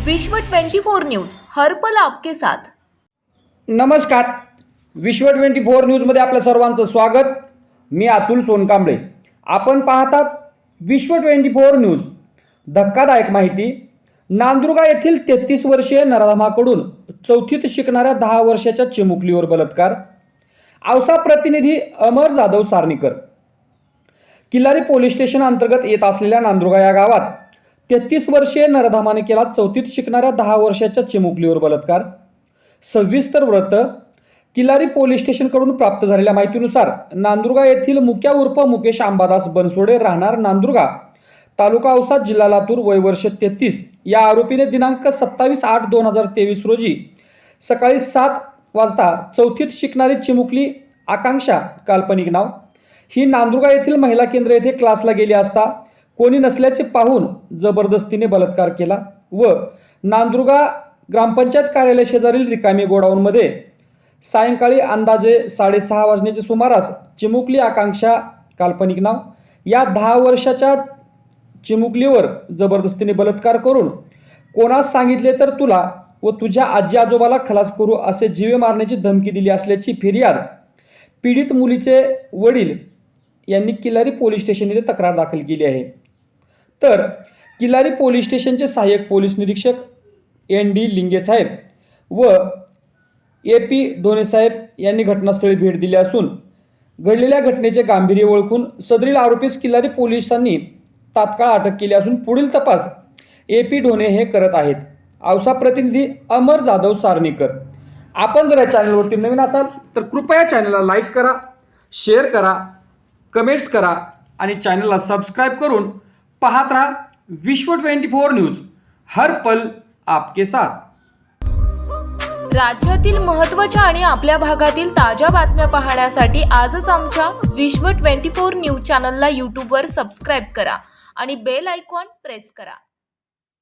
विश्व 24 न्यूज हर पल आपके साथ। नमस्कार, विश्व 24 न्यूजमध्ये आपल्या सर्वांचं स्वागत। मी अतुल सोनकांबळे। आपण पाहतात विश्व 24 न्यूज। धक्कादायक माहिती। नांदुर्गा येथील 33 वर्षीय नराधमाकडून चौथीत शिकणाऱ्या 10 वर्षाच्या चिमुकलीवर बलात्कार। औसा प्रतिनिधी अमर जाधव सारणीकर। किल्लारी पोलीस स्टेशन अंतर्गत येत असलेल्या नांदुर्गा या गावात 33 वर्षीय नराधमाने केला चौथीत शिकणाऱ्या 10 वर्षाच्या चिमुकलीवर बलात्कार। सविस्तर वृत्त। किल्लारी पोलीस स्टेशनकडून प्राप्त झालेल्या माहितीनुसार नांदुर्गा येथील मुक्या उर्फ मुकेश अंबादास बनसोडे राहणार नांदुर्गा तालुका औसा जिल्हा लातूर वय वर्ष 33 या आरोपीने दिनांक 27/8/2023 रोजी सकाळी 7 वाजता चौथीत शिकणारी चिमुकली आकांक्षा काल्पनिक नाव ही नांदुर्गा येथील महिला केंद्र येथे क्लासला गेली असता कोणी नसल्याचे पाहून जबरदस्तीने बलात्कार केला व नांदुर्गा ग्रामपंचायत कार्यालय शेजारील रिकामी गोडाऊनमध्ये सायंकाळी अंदाजे 6:30 वाजण्याच्या सुमारास चिमुकली आकांक्षा काल्पनिक नाव या 10 वर्षाच्या चिमुकलीवर जबरदस्तीने बलात्कार करून कोणास सांगितले तर तुला व तुझ्या आजी आजोबाला खलास करू असे जीवे मारण्याची धमकी दिली असल्याची फिर्याद पीडित मुलीचे वडील यांनी किल्लारी पोलीस स्टेशन येथे तक्रार दाखल केली आहे। तर किल्लारी पोलीस स्टेशनचे सहाय्यक पोलीस निरीक्षक ND लिंगे साहेब व AP ढोणे साहेब यांनी घटनास्थळी भेट दिली असून घडलेल्या घटनेचे गांभीर्य ओळखून सदरील आरोपीस किल्लारी पोलिसांनी तात्काळ अटक केली असून पुढील तपास AP ढोणे हे करत आहेत। औसा प्रतिनिधी अमर जाधव सारणीकर। आपण जर या चॅनलवरती नवीन असाल तर कृपया चॅनलला लाईक करा, शेअर करा, कमेंट्स करा आणि चॅनलला सबस्क्राइब करून पाहत रहा विश्व 24 न्यूज हर पल आपके साथ। राज्यातील महत्त्वाच्या आणि आपल्या भागातील ताज्या बातम्या पाहण्यासाठी आजच आमच्या विश्व 24 न्यूज चॅनलला YouTube वर सबस्क्राइब करा आणि बेल आयकॉन प्रेस करा।